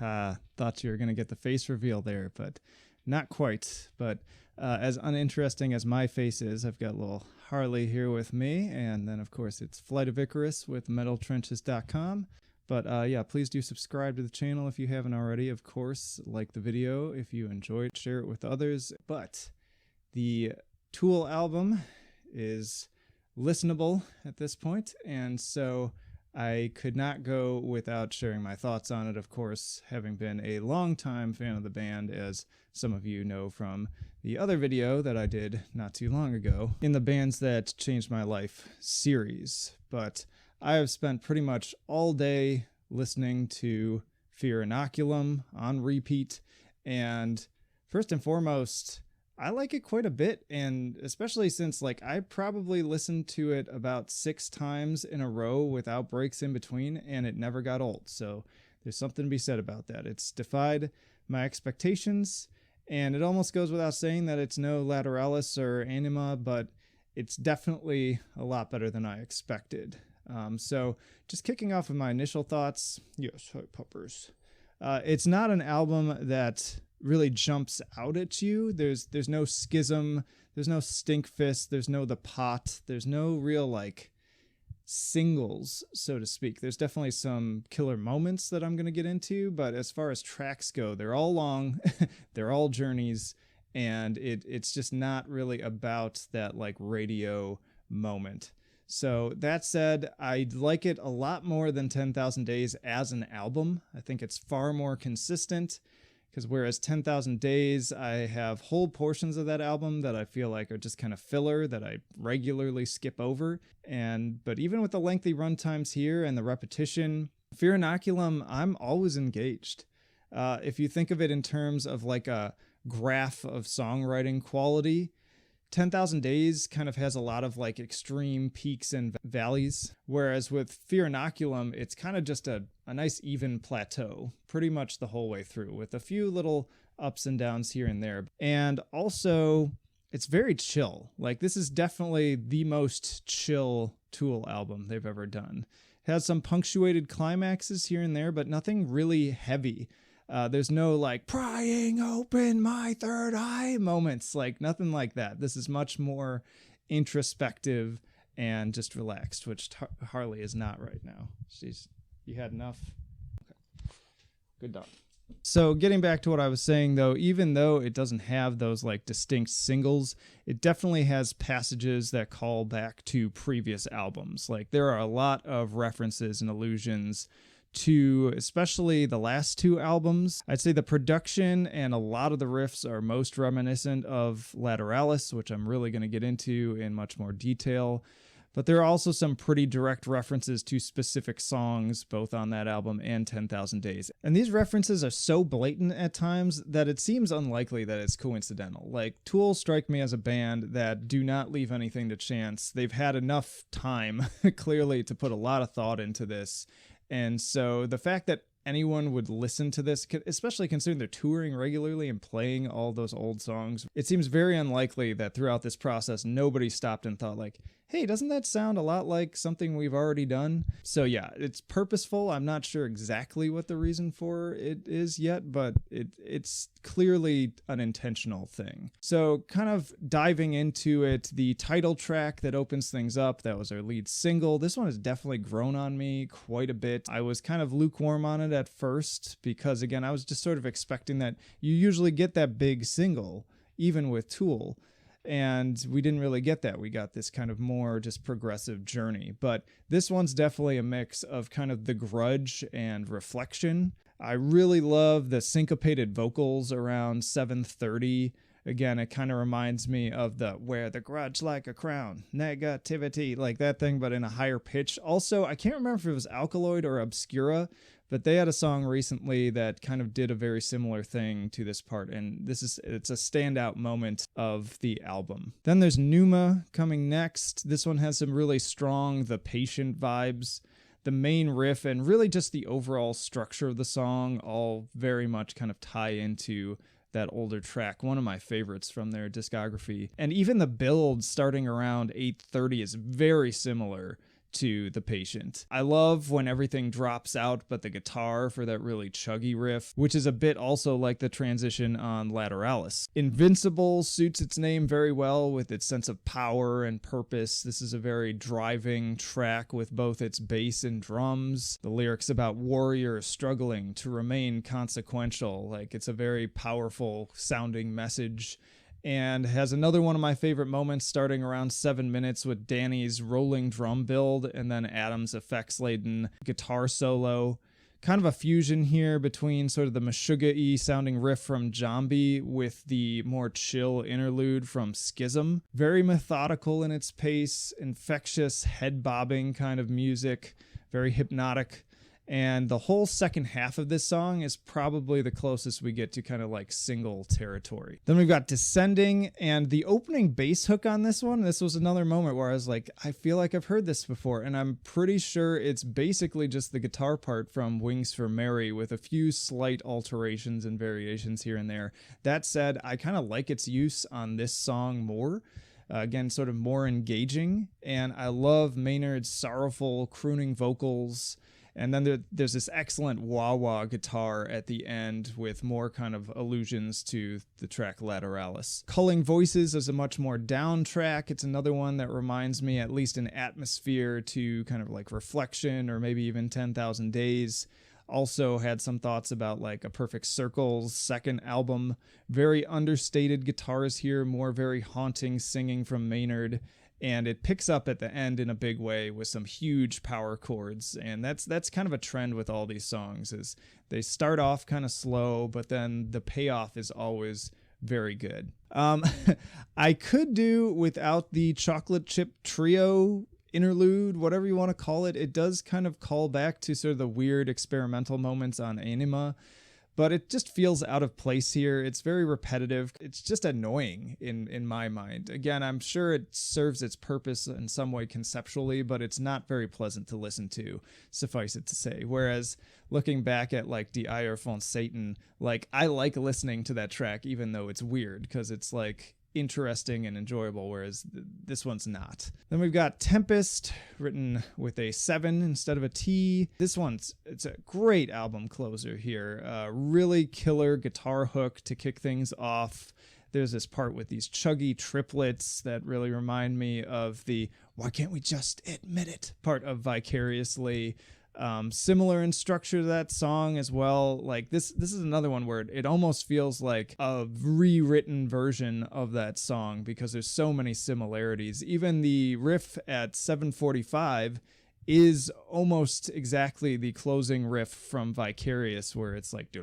Thought you were going to get the face reveal there, but not quite. But as uninteresting as my face is, I've got little Harley here with me, and then of course it's Flight of Icarus with metaltrenches.com. But yeah, please do subscribe to the channel if you haven't already. Of course, like the video if you enjoyed, share it with others. But the Tool album is listenable at this point, and so I could not go without sharing my thoughts on it, of course, having been a longtime fan of the band, as some of you know from the other video that I did not too long ago in the Bands That Changed My Life series. But I have spent pretty much all day listening to Fear Inoculum on repeat, and first and foremost, I like it quite a bit, and especially since I probably listened to it about 6 times in a row without breaks in between, and it never got old. So there's something to be said about that. It's defied my expectations, and it almost goes without saying that it's no Lateralis or Anima, but it's definitely a lot better than I expected. So just kicking off with my initial thoughts. Yes, hi puppers. It's not an album that really jumps out at you. There's no schism, there's no stink fist, there's no the pot, there's no real singles, so to speak. There's definitely some killer moments that I'm going to get into, but as far as tracks go, they're all long, they're all journeys, and it's just not really about that radio moment. So that said, I like it a lot more than 10,000 Days as an album. I think it's far more consistent. Because whereas 10,000 Days, I have whole portions of that album that I feel like are just kind of filler that I regularly skip over. But even with the lengthy runtimes here and the repetition, Fear Inoculum, I'm always engaged. If you think of it in terms of a graph of songwriting quality, 10,000 Days kind of has a lot of extreme peaks and valleys, whereas with Fear Inoculum, it's kind of just a nice even plateau pretty much the whole way through, with a few little ups and downs here and there. And also, it's very chill. This is definitely the most chill Tool album they've ever done. It has some punctuated climaxes here and there, but nothing really heavy. There's no prying open my third eye moments, nothing like that. This is much more introspective and just relaxed, which Harley is not right now. You had enough? Okay. Good dog. So getting back to what I was saying though, even though it doesn't have those distinct singles, it definitely has passages that call back to previous albums. There are a lot of references and allusions to especially the last 2 albums. I'd say the production and a lot of the riffs are most reminiscent of Lateralis, which I'm really going to get into in much more detail. But there are also some pretty direct references to specific songs, both on that album and 10,000 Days. And these references are so blatant at times that it seems unlikely that it's coincidental. Tool strike me as a band that do not leave anything to chance. They've had enough time, clearly, to put a lot of thought into this. And so the fact that anyone would listen to this, especially considering they're touring regularly and playing all those old songs, it seems very unlikely that throughout this process, nobody stopped and thought hey, doesn't that sound a lot like something we've already done? So yeah, it's purposeful. I'm not sure exactly what the reason for it is yet, but it's clearly an intentional thing. So kind of diving into it, the title track that opens things up, that was our lead single. This one has definitely grown on me quite a bit. I was kind of lukewarm on it at first because, again, I was just sort of expecting that you usually get that big single, even with Tool. And we didn't really get that. We got this kind of more just progressive journey. But this one's definitely a mix of kind of the grudge and reflection. I really love the syncopated vocals around 7:30. Again, it kind of reminds me of the wear the grudge like a crown, negativity, that thing, but in a higher pitch. Also, I can't remember if it was Alkaloid or Obscura, but they had a song recently that kind of did a very similar thing to this part, and it's a standout moment of the album. Then there's Pneuma coming next. This one has some really strong The Patient vibes. The main riff and really just the overall structure of the song all very much kind of tie into that older track, one of my favorites from their discography. And even the build starting around 8:30 is very similar to the patient. I love when everything drops out but the guitar for that really chuggy riff, which is a bit also like the transition on Lateralis. Invincible suits its name very well with its sense of power and purpose. This is a very driving track with both its bass and drums. The lyrics about warriors struggling to remain consequential, like it's a very powerful sounding message. And has another one of my favorite moments starting around 7 minutes with Danny's rolling drum build and then Adam's effects-laden guitar solo. Kind of a fusion here between sort of the Meshuggah-y sounding riff from Jambi with the more chill interlude from Schism. Very methodical in its pace, infectious, head-bobbing kind of music, very hypnotic. And the whole second half of this song is probably the closest we get to kind of like single territory. Then we've got Descending, and the opening bass hook on this one, this was another moment where I was like, I feel like I've heard this before, and I'm pretty sure it's basically just the guitar part from Wings for Mary with a few slight alterations and variations here and there. That said, I kind of like its use on this song more. Again, sort of more engaging, and I love Maynard's sorrowful crooning vocals. And then there's this excellent wah-wah guitar at the end with more kind of allusions to the track Lateralis. Culling Voices is a much more down track. It's another one that reminds me, at least in atmosphere, to kind of like Reflection or maybe even 10,000 Days. Also had some thoughts about like A Perfect Circle's second album. Very understated guitars here, more very haunting singing from Maynard. And it picks up at the end in a big way with some huge power chords. And that's kind of a trend with all these songs, is they start off kind of slow, but then the payoff is always very good. I could do without the Chocolate Chip Trio interlude, whatever you want to call it. It does kind of call back to sort of the weird experimental moments on Anima, but it just feels out of place here. It's very repetitive. It's just annoying in my mind. Again, I'm sure it serves its purpose in some way conceptually, but it's not very pleasant to listen to, suffice it to say. Whereas looking back at like Die Eier von Satan, like I like listening to that track even though it's weird, because it's like interesting and enjoyable, whereas this one's not. Then we've got Tempest, written with a 7 instead of a T. This it's a great album closer here. Really killer guitar hook to kick things off. There's this part with these chuggy triplets that really remind me of the "why can't we just admit it" part of Vicariously. Similar in structure to that song as well. Like this is another one where it almost feels like a rewritten version of that song because there's so many similarities. Even the riff at 7:45 is almost exactly the closing riff from Vicarious, where it's like the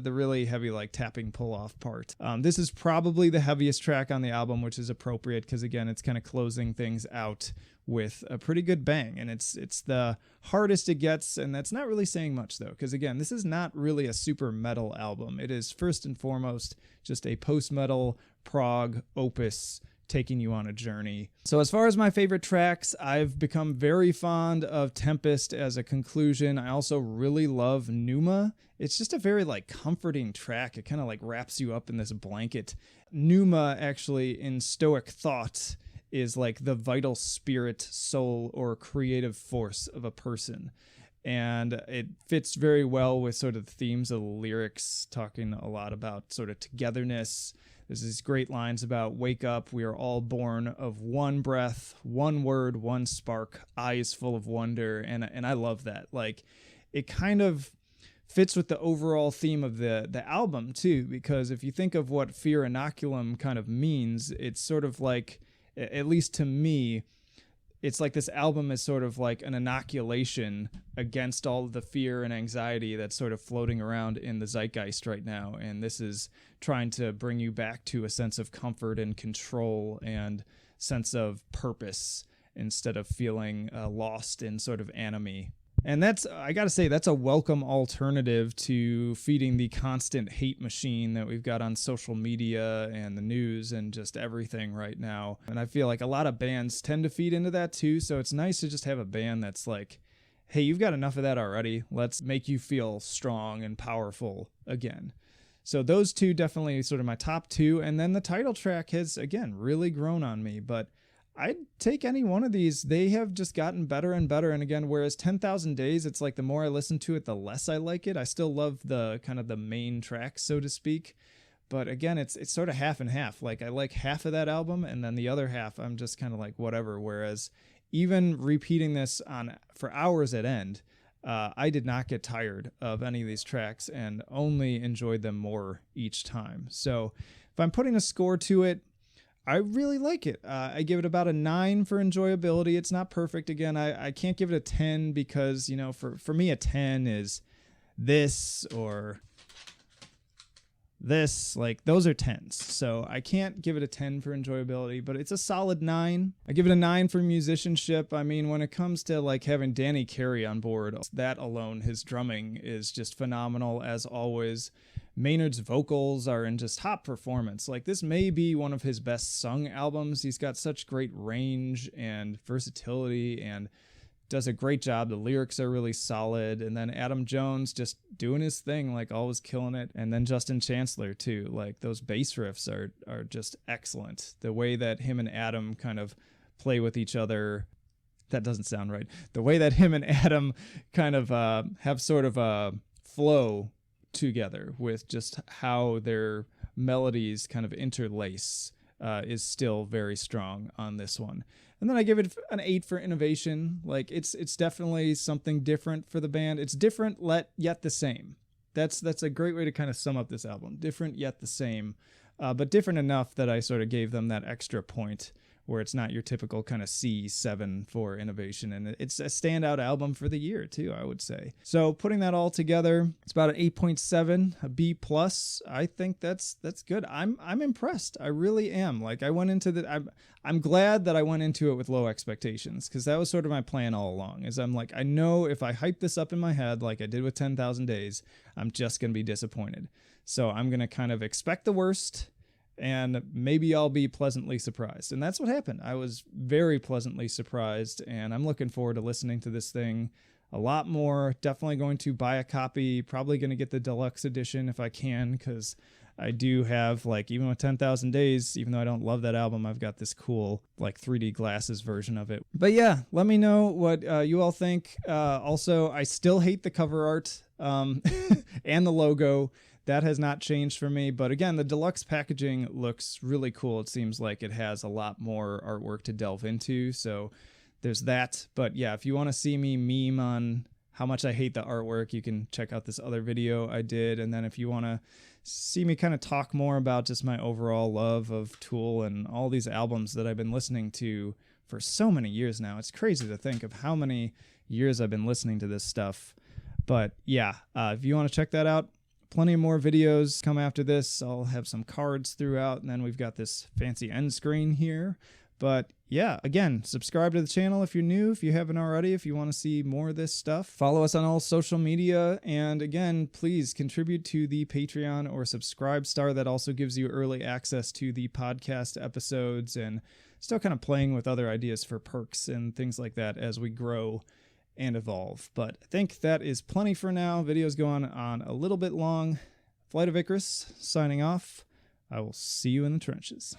really heavy like tapping pull off part. This is probably the heaviest track on the album, which is appropriate because again it's kind of closing things out with a pretty good bang, and it's the hardest it gets, and that's not really saying much though, because again this is not really a super metal album. It is first and foremost just a post-metal prog opus taking you on a journey. So as far as my favorite tracks, I've become very fond of Tempest as a conclusion. I also really love Pneuma. It's just a very like comforting track. It kind of like wraps you up in this blanket. Pneuma actually in Stoic thought is like the vital spirit, soul, or creative force of a person. And it fits very well with sort of the themes of the lyrics, talking a lot about sort of togetherness. There's these great lines about wake up, we are all born of one breath, one word, one spark, eyes full of wonder. And I love that. Like it kind of fits with the overall theme of the album too, because if you think of what Fear Inoculum kind of means, it's sort of like, at least to me, it's like this album is sort of like an inoculation against all of the fear and anxiety that's sort of floating around in the zeitgeist right now. And this is trying to bring you back to a sense of comfort and control and sense of purpose instead of feeling lost in sort of anime. And that's, I gotta say, that's a welcome alternative to feeding the constant hate machine that we've got on social media and the news and just everything right now. And I feel like a lot of bands tend to feed into that too, so it's nice to just have a band that's like, hey, you've got enough of that already. Let's make you feel strong and powerful again. So those two definitely sort of my top two. And then the title track has, again, really grown on me, but I'd take any one of these. They have just gotten better and better. And again, whereas 10,000 Days, it's like the more I listen to it, the less I like it. I still love the kind of the main tracks, so to speak. But again, it's sort of half and half. Like I like half of that album, and then the other half, I'm just kind of like whatever. Whereas even repeating this for hours at end, I did not get tired of any of these tracks and only enjoyed them more each time. So if I'm putting a score to it, I really like it. I give it about a 9 for enjoyability. It's not perfect. Again, I can't give it a 10 because, you know, for me, a 10 is this or this. Like, those are 10s. So I can't give it a 10 for enjoyability, but it's a solid 9. I give it a 9 for musicianship. I mean, when it comes to like having Danny Carey on board, that alone, his drumming is just phenomenal as always. Maynard's vocals are in just top performance. Like, this may be one of his best sung albums. He's got such great range and versatility and does a great job. The lyrics are really solid. And then Adam Jones just doing his thing, like always killing it. And then Justin Chancellor too. Like, those bass riffs are just excellent. The way that him and Adam kind of play with each other, that doesn't sound right. The way that him and Adam kind of have sort of a flow together with just how their melodies kind of interlace is still very strong on this one. And then I give it an 8 for innovation. Like, it's definitely something different for the band. It's different yet the same. That's a great way to kind of sum up this album. Different yet the same, but different enough that I sort of gave them that extra point where it's not your typical kind of C7 for innovation. And it's a standout album for the year too, I would say. So putting that all together, it's about an 8.7, a B+. I think that's good. I'm impressed. I really am. Like, I went into I'm glad that I went into it with low expectations, because that was sort of my plan all along. Is I'm like, I know if I hype this up in my head like I did with 10,000 Days, I'm just going to be disappointed. So I'm going to kind of expect the worst, and maybe I'll be pleasantly surprised. And that's what happened. I was very pleasantly surprised, and I'm looking forward to listening to this thing a lot more. Definitely going to buy a copy, probably going to get the deluxe edition if I can, because I do have, like, even with 10,000 Days, even though I don't love that album, I've got this cool, like, 3D glasses version of it. But yeah, let me know what you all think. Also, I still hate the cover art and the logo. That has not changed for me. But again, the deluxe packaging looks really cool. It seems like it has a lot more artwork to delve into. So there's that. But yeah, if you want to see me meme on how much I hate the artwork, you can check out this other video I did. And then if you want to see me kind of talk more about just my overall love of Tool and all these albums that I've been listening to for so many years now. It's crazy to think of how many years I've been listening to this stuff. But yeah, if you want to check that out, plenty more videos come after this. I'll have some cards throughout, and then we've got this fancy end screen here. But yeah, again, subscribe to the channel if you're new, if you haven't already, if you want to see more of this stuff. Follow us on all social media, and again, please contribute to the Patreon or Subscribe Star. That also gives you early access to the podcast episodes, and still kind of playing with other ideas for perks and things like that as we grow and evolve. But I think that is plenty for now. Video's going on a little bit long. Flight of Icarus signing off. I will see you in the trenches.